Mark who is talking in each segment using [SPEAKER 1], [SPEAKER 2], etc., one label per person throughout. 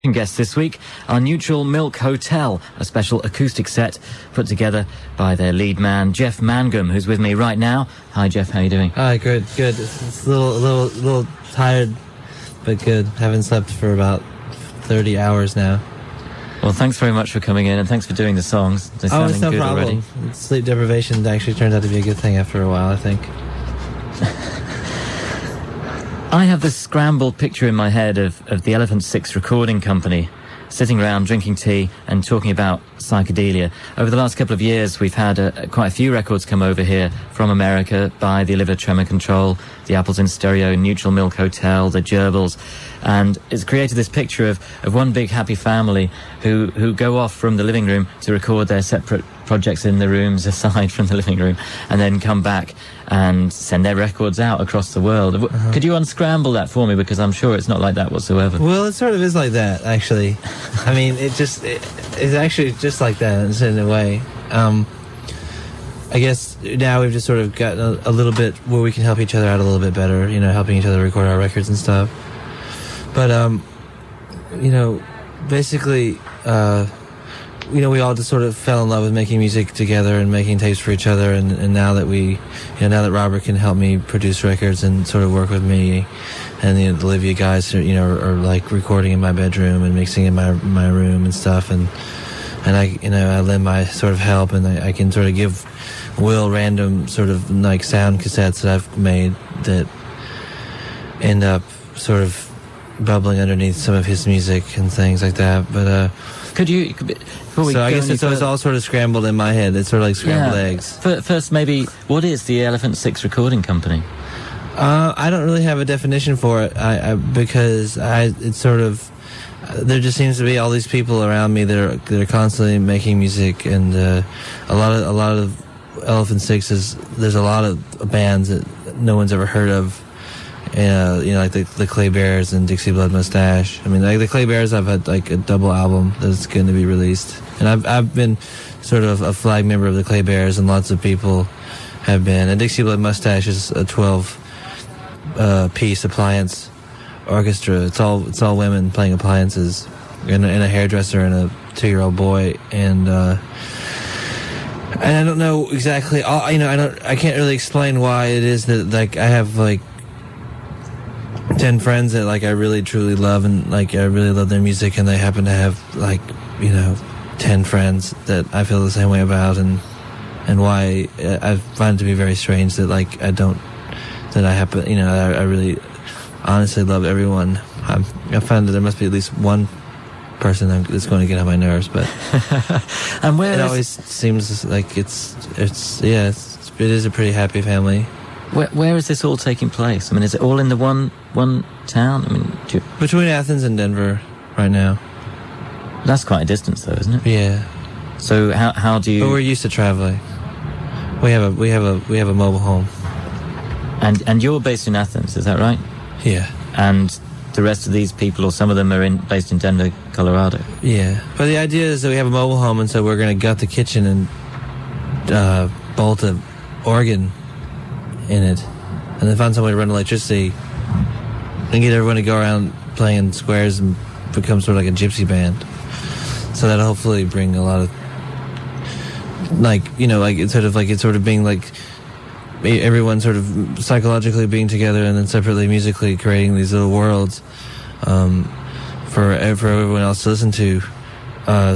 [SPEAKER 1] Guest this week, our Neutral Milk Hotel, a special acoustic set put together by their lead man, Jeff Mangum, who's with me right now. Hi, Jeff, how you doing?
[SPEAKER 2] Hi, good. It's a little tired, but good. Haven't slept for about 30 hours now.
[SPEAKER 1] Well, thanks very much for coming in, and thanks for doing the songs. They're sounding
[SPEAKER 2] it's no
[SPEAKER 1] good
[SPEAKER 2] problem.
[SPEAKER 1] Already.
[SPEAKER 2] Sleep deprivation actually turns out to be a good thing after a while, I think.
[SPEAKER 1] I have this scrambled picture in my head of the Elephant Six Recording Company sitting around drinking tea and talking about psychedelia. Over the last couple of years, we've had quite a few records come over here from America by the Oliver Tremor Control, the Apples in Stereo, Neutral Milk Hotel, the Gerbils, and it's created this picture of one big happy family who go off from the living room to record their separate projects in the rooms aside from the living room, and then come back and send their records out across the world. Could you unscramble that for me, because I'm sure it's not like that whatsoever?
[SPEAKER 2] Well, it sort of is like that, actually. I mean, it's actually just like that in a way. I guess now we've just sort of gotten a little bit where we can help each other out a little bit better, helping each other record our records and stuff. But, basically, we all just sort of fell in love with making music together and making tapes for each other. And now that now that Robert can help me produce records and sort of work with me, and the Olivia guys are like recording in my bedroom and mixing in my room and stuff, and I lend my sort of help, and I can sort of give Will random sort of like sound cassettes that I've made that end up sort of bubbling underneath some of his music and things like that. But I guess it's all sort of scrambled in my head. It's sort of like scrambled eggs.
[SPEAKER 1] First, maybe, what is the Elephant Six Recording Company?
[SPEAKER 2] I don't really have a definition for it. It's sort of, there just seems to be all these people around me that are constantly making music, and a lot of Elephant Sixes. There's a lot of bands that no one's ever heard of. Like the Clay Bears and Dixie Blood Mustache. I mean, like the Clay Bears, I've had like a double album that's going to be released, and I've been sort of a flag member of the Clay Bears, and lots of people have been. And Dixie Blood Mustache is a 12-piece appliance orchestra. It's all women playing appliances, and a hairdresser and a 2-year-old boy, and I don't know exactly. I can't really explain why it is that like I have like 10 friends that like I really truly love, and like I really love their music, and they happen to have like 10 friends that I feel the same way about, and why I find it to be very strange that like I really honestly love everyone. I find that there must be at least one person that's going to get on my nerves, but
[SPEAKER 1] and where
[SPEAKER 2] it always seems like it is a pretty happy family.
[SPEAKER 1] Where is this all taking place? I mean, is it all in the one town? I mean,
[SPEAKER 2] between Athens and Denver right now.
[SPEAKER 1] That's quite a distance, though, isn't it?
[SPEAKER 2] Yeah.
[SPEAKER 1] So how do you?
[SPEAKER 2] But we're used to traveling. We have a mobile home.
[SPEAKER 1] And you're based in Athens, is that right?
[SPEAKER 2] Yeah.
[SPEAKER 1] And the rest of these people, or some of them, are based in Denver, Colorado.
[SPEAKER 2] Yeah. But the idea is that we have a mobile home, and so we're going to gut the kitchen and bolt an organ in it, and then find some way to run electricity and get everyone to go around playing squares and become sort of like a gypsy band. So that'll hopefully bring a lot of it's sort of being like everyone sort of psychologically being together, and then separately musically creating these little worlds for everyone else to listen to.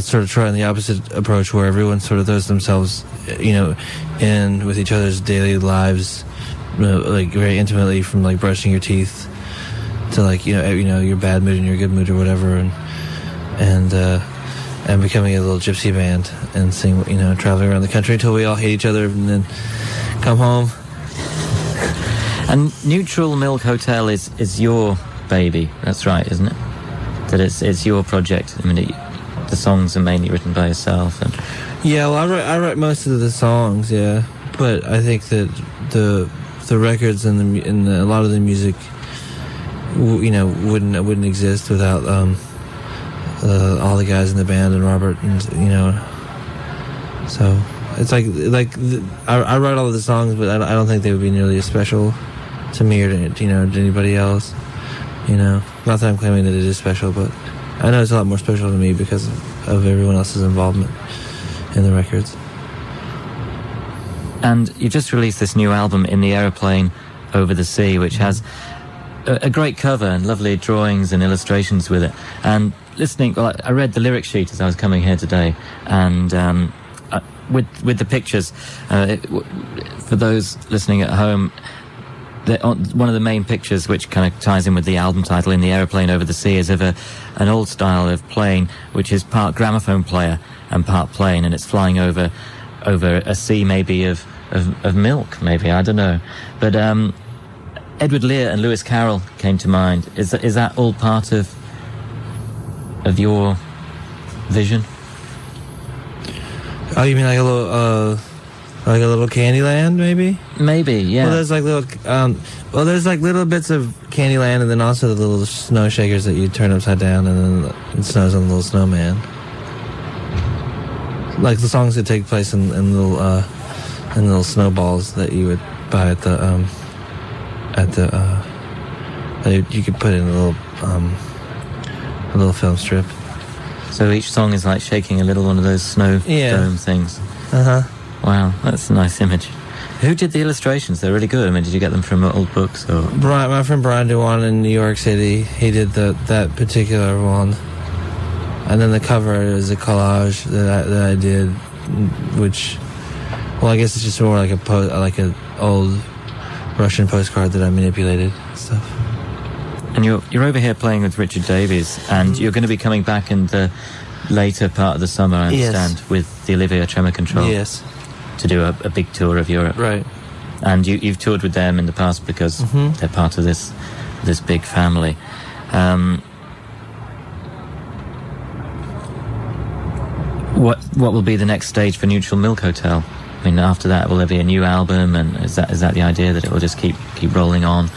[SPEAKER 2] Sort of trying the opposite approach, where everyone sort of throws themselves in with each other's daily lives, like very intimately, from like brushing your teeth to like your bad mood and your good mood or whatever, and becoming a little gypsy band and sing, traveling around the country until we all hate each other and then come home.
[SPEAKER 1] And Neutral Milk Hotel is your baby, that's right, isn't it? That it's your project. I mean, the songs are mainly written by yourself.
[SPEAKER 2] Yeah, well, I write most of the songs, yeah, but I think that the records and a lot of the music, wouldn't exist without all the guys in the band and Robert, and so it's like I write all of the songs, but I don't think they would be nearly as special to me or to anybody else. Not that I'm claiming that it is special, but I know it's a lot more special to me because of everyone else's involvement in the records.
[SPEAKER 1] And you just released this new album, In the Aeroplane Over the Sea, which has a great cover and lovely drawings and illustrations with it. And listening, well, I read the lyric sheet as I was coming here today, and with the pictures, for those listening at home, one of the main pictures, which kind of ties in with the album title, In the Aeroplane Over the Sea, is of an old style of plane, which is part gramophone player and part plane, and it's flying over a sea maybe of milk, maybe, I don't know. But Edward Lear and Lewis Carroll came to mind. Is that all part of your vision?
[SPEAKER 2] Oh, you mean like a little Candyland, maybe?
[SPEAKER 1] Maybe, yeah.
[SPEAKER 2] Well, there's like little bits of Candyland, and then also the little snow shakers that you turn upside down, and then it snows on the little snowman. Like the songs that take place in little snowballs that you would buy at the you could put in a little film strip.
[SPEAKER 1] So each song is like shaking a little one of those snow dome things. Wow, that's a nice image. Who did the illustrations? They're really good. I mean, did you get them from old books or?
[SPEAKER 2] My friend Brian Dewan in New York City. He did that particular one, and then the cover is a collage that I did, which, well, I guess it's just more like an old Russian postcard that I manipulated and stuff.
[SPEAKER 1] And you're over here playing with Richard Davies, and you're going to be coming back in the later part of the summer, I understand, with the Olivia Tremor Control.
[SPEAKER 2] Yes.
[SPEAKER 1] To do a big tour of Europe.
[SPEAKER 2] Right.
[SPEAKER 1] And you've toured with them in the past because they're part of this big family. What will be the next stage for Neutral Milk Hotel? I mean, after that, will there be a new album? And is that the idea, that it will just keep rolling on?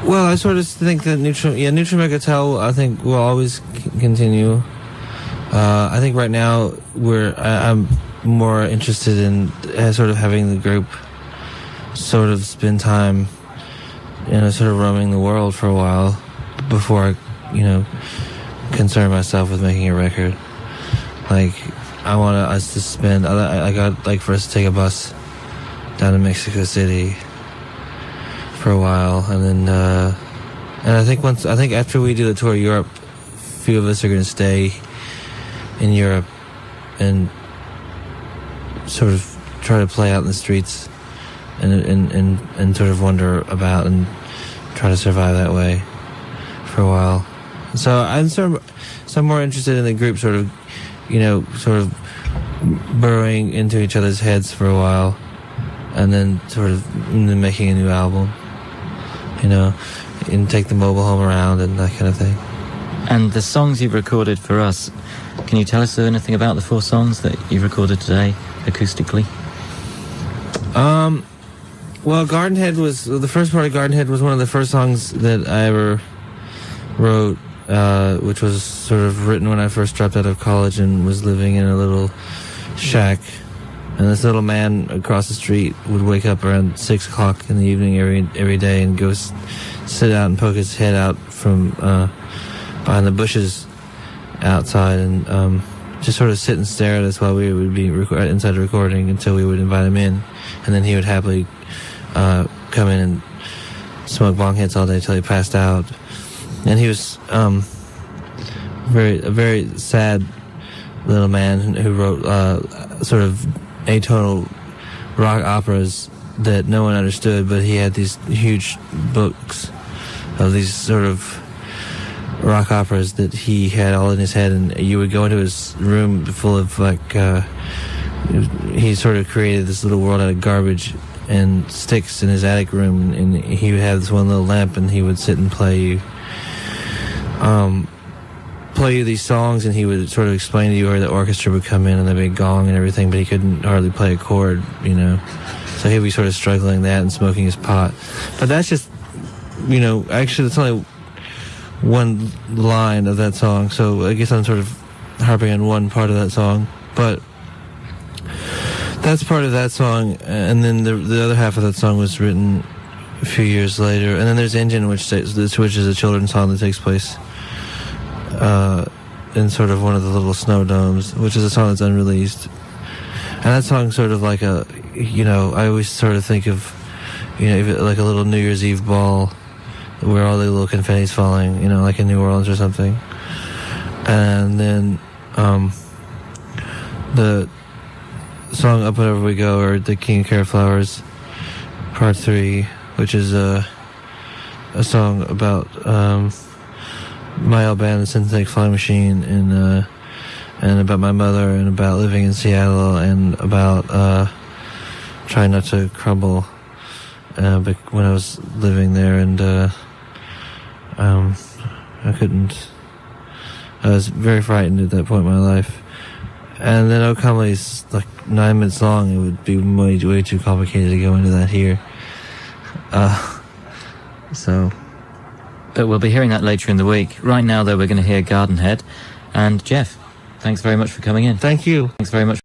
[SPEAKER 2] Well, I sort of think that Neutral Milk Hotel, I think, will always continue. I think right now I'm more interested in sort of having the group sort of spend time, sort of roaming the world for a while before I, concern myself with making a record. Like, I want us to spend. I got like for us to take a bus down to Mexico City for a while, and then and I think after we do the tour of Europe, a few of us are going to stay in Europe and sort of try to play out in the streets and sort of wander about and try to survive that way for a while. So I'm more interested in the group sort of burrowing into each other's heads for a while, and then sort of making a new album, and take the mobile home around and that kind of thing.
[SPEAKER 1] And the songs you've recorded for us, can you tell us anything about the 4 songs that you've recorded today, acoustically?
[SPEAKER 2] Well, Gardenhead was the first part of Gardenhead was one of the first songs that I ever wrote, which was sort of written when I first dropped out of college and was living in a little shack. And this little man across the street would wake up around 6 o'clock in the evening every day and go sit out and poke his head out from behind the bushes outside and just sort of sit and stare at us while we would be inside recording until we would invite him in, and then he would happily come in and smoke bong hits all day till he passed out. And he was a very sad little man who wrote sort of atonal rock operas that no one understood, but he had these huge books of these sort of rock operas that he had all in his head, and you would go into his room full of he sort of created this little world out of garbage and sticks in his attic room, and he would have this one little lamp, and he would sit and play you these songs, and he would sort of explain to you where the orchestra would come in and the big gong and everything, but he couldn't hardly play a chord, so he'd be sort of struggling that and smoking his pot. But that's just, actually that's only one line of that song, so I guess I'm sort of harping on one part of that song, but that's part of that song. And then the other half of that song was written a few years later. And then there's Engine, which is a children's song that takes place in sort of one of the little snow domes, which is a song that's unreleased. And that song's sort of like a, I always sort of think of, like a little New Year's Eve ball where all the little confetti's falling, like in New Orleans or something. And then the song Up Whenever We Go, or The King of Carrot Flowers, Part 3, which is a song about my old band, the Synthetic Flying Machine, and about my mother, and about living in Seattle, and about trying not to crumble when I was living there, and I was very frightened at that point in my life. And then O Comedy's like 9 minutes long. It would be way too complicated to go into that here.
[SPEAKER 1] But we'll be hearing that later in the week. Right now, though, we're going to hear Gardenhead. And Jeff, thanks very much for coming in.
[SPEAKER 2] Thank you.
[SPEAKER 1] Thanks very much.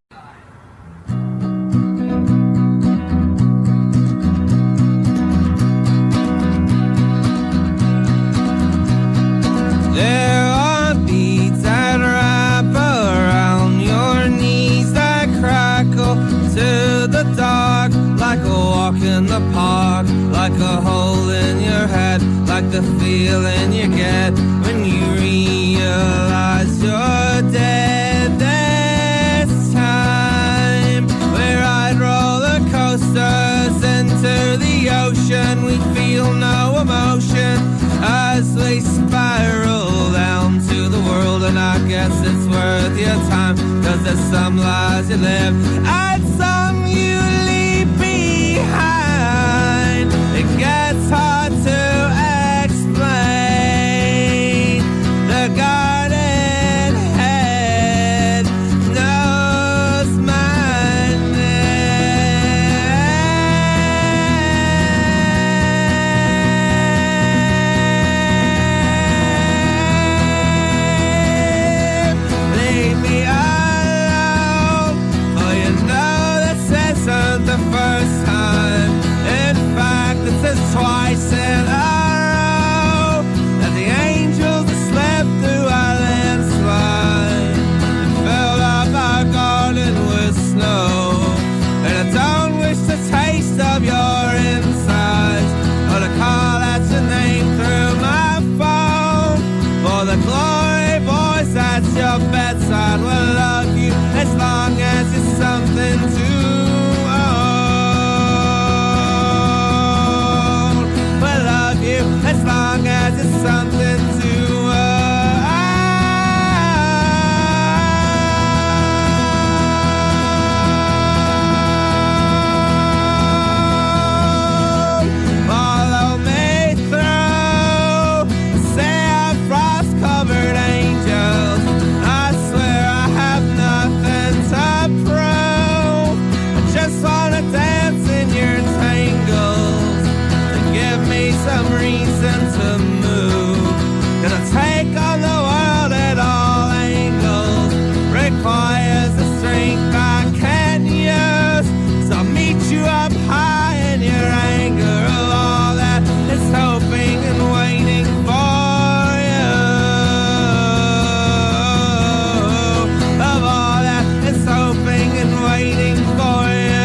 [SPEAKER 3] There are beads that wrap around your knees that crackle to the dark, like a walk in the park, like a hole in your head, like the feeling you get when you realize you're dead. This time we ride roller coasters into the ocean. We feel no emotion as we spiral down to the world, and I guess it's worth your time, 'cause there's some lives you live and some you leave behind. It gets hard to explain. The garden head knows my name. Leave me alone, for you know this isn't the first time. In fact, this is twice in a row that the angels have slipped through our landslide and filled up our garden with snow. And I don't wish the taste of your insides, or to call out your name through my phone, for the glory voice at your bedside will love you as long as it's something to own. Will love you as long as it's something to own. Follow me through, say I'm frost-covered angels. I swear I have nothing to prove. I just wanna dance in your tangles and give me some reason to move. Gonna take on the world at all angles, requires the strength I can't use. So I'll meet you up high in your anger of all that is hoping and waiting for you. Of all that is hoping and waiting for you.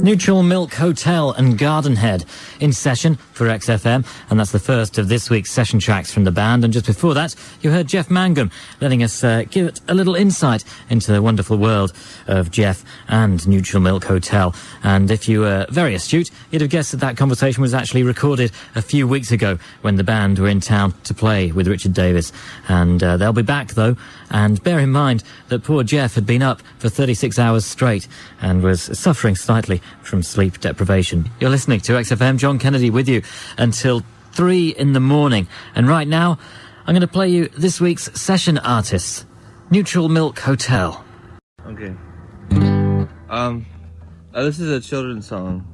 [SPEAKER 1] Neutral Milk Hotel and Gardenhead in session for XFM, and that's the first of this week's session tracks from the band. And just before that, you heard Jeff Mangum letting us give it a little insight into the wonderful world of Jeff and Neutral Milk Hotel. And if you were very astute, you'd have guessed that that conversation was actually recorded a few weeks ago when the band were in town to play with Richard Davis. And they'll be back, though. And bear in mind that poor Jeff had been up for 36 hours straight and was suffering slightly from sleep deprivation. You're listening to XFM, John Kennedy with you until 3 in the morning. And right now, I'm going to play you this week's session artists, Neutral Milk Hotel.
[SPEAKER 2] Okay. This is a children's song.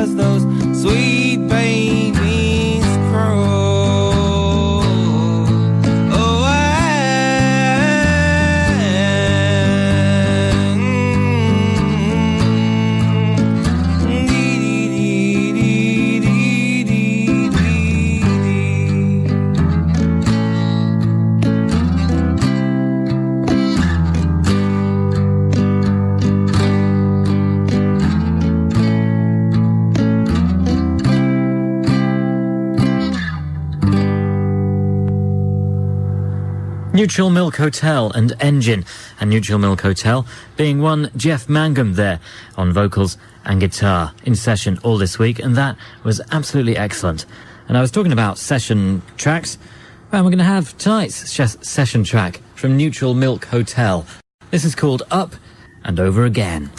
[SPEAKER 3] as those sweet babies crow.
[SPEAKER 1] Neutral Milk Hotel and Engine, and Neutral Milk Hotel being one Jeff Mangum there on vocals and guitar in session all this week, and that was absolutely excellent. And I was talking about session tracks, and we're going to have tonight's session track from Neutral Milk Hotel. This is called Up and Over Again.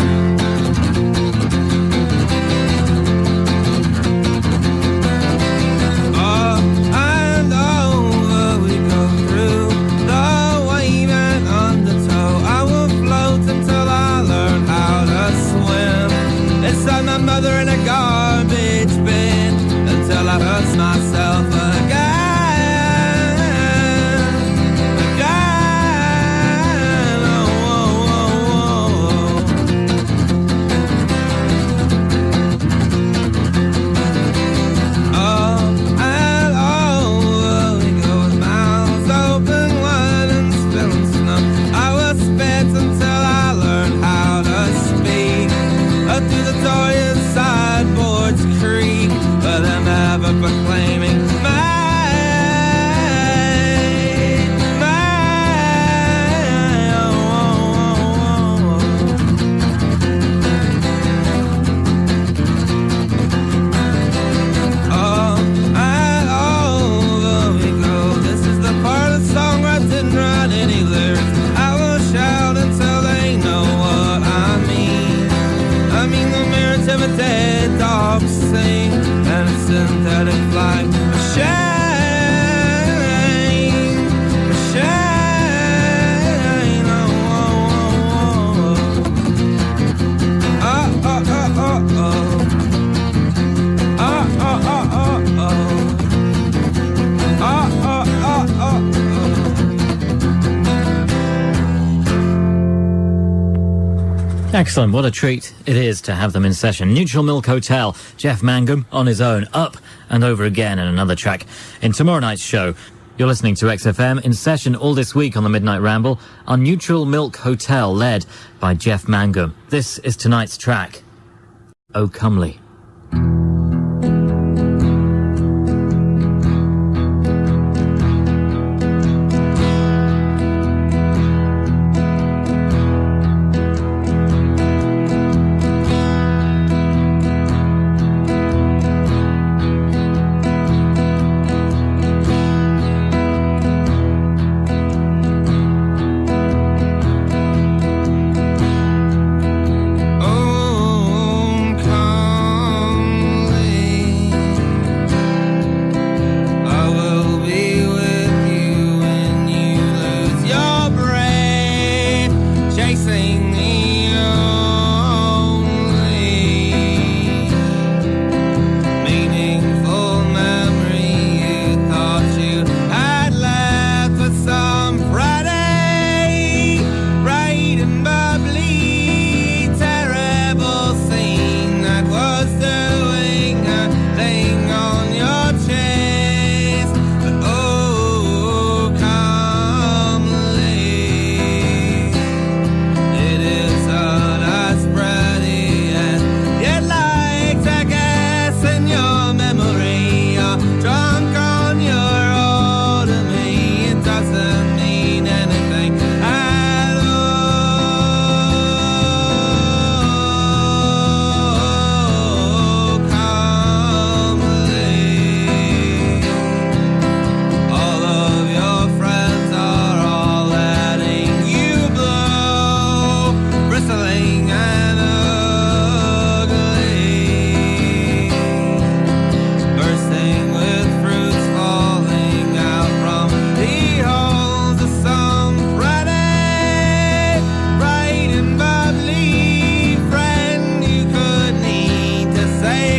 [SPEAKER 3] Mother in a garbage bin until I hurt myself again. Oh, oh, oh, oh. And over we go with mouths open wide and spilling snow. I will spit until I learn how to speak. Through the door sideboards creak, but I'm ever proclaiming dead dogs sing and a synthetic flight. A shame, a shame. Oh, oh, oh, oh. Oh, oh, oh, oh, oh. Oh, oh, oh, oh, oh. Oh, oh, oh, oh,
[SPEAKER 1] Excellent. What a treat it is to have them in session. Neutral Milk Hotel, Jeff Mangum on his own, Up and Over Again, and another track in tomorrow night's show. You're listening to XFM in session all this week on the Midnight Ramble on Neutral Milk Hotel, led by Jeff Mangum. This is tonight's track, Oh Comely.
[SPEAKER 3] oh, come.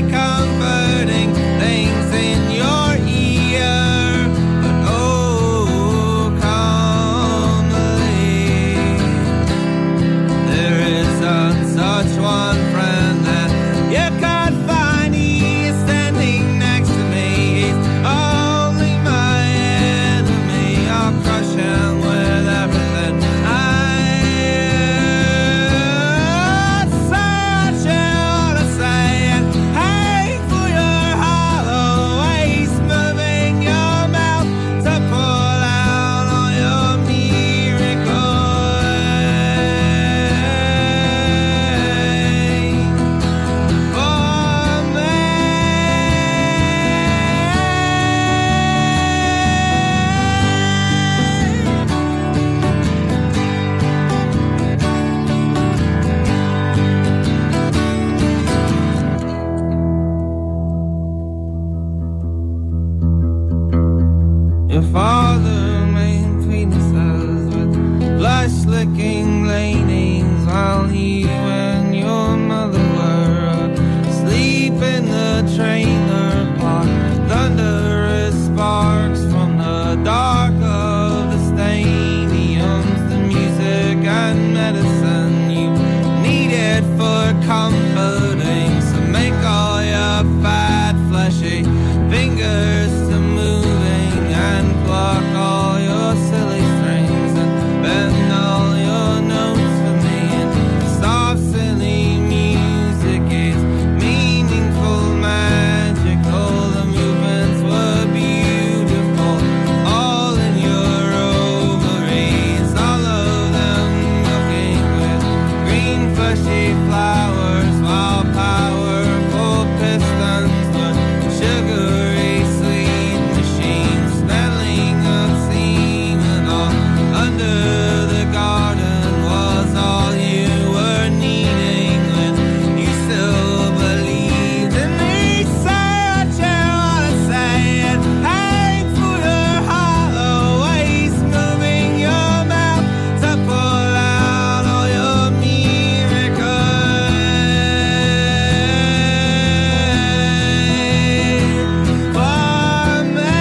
[SPEAKER 3] comforting things in your ear. But oh, calmly, there isn't such one friend that you could find. He's standing next to me. He's only my enemy. I'll crush him with everything I say. I should say it. Hey, for your hollow ways, moving your mouth to pull out all your miracles for me. Your father made penises with flesh-licking leanings while he and your mother were asleep in the trailer park. Thunderous sparks from the dark of the stadiums, the music and medicine you needed for comforting. So make all your fat, fleshy fingers to moving and pluck all your silly strings and bend all your notes for me. And soft, silly music is meaningful magic. All the movements were beautiful, all in your ovaries, all of them milking with green fleshy flowers, while powerful pistons were sugary sweet machines smelling of semen. All under the garden was all you were needing when you still believed in me. Say what you wanna say and hang for your hollow ways, moving your mouth to pull out all your miracles for me.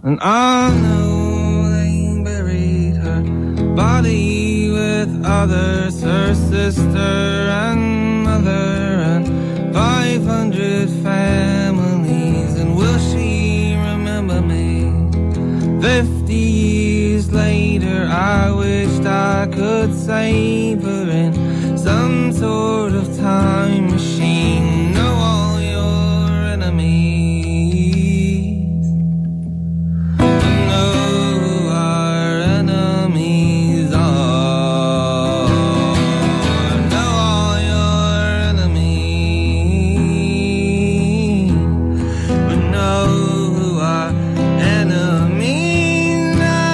[SPEAKER 3] And I know they buried her body with others, her sister and mother and 500 families. And will she remember me? 50 years later, I wished I could save her in some sort of time machine. Know all your enemies. Know who our enemies are. Know all your enemies. But know who our enemies are.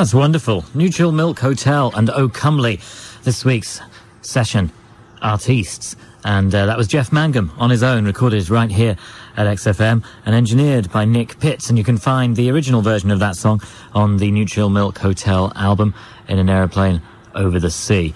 [SPEAKER 1] That's wonderful. Neutral Milk Hotel and Oh Comely, this week's session artistes. And that was Jeff Mangum on his own, recorded right here at XFM and engineered by Nick Pitts. And you can find the original version of that song on the Neutral Milk Hotel album, In an Aeroplane Over the Sea.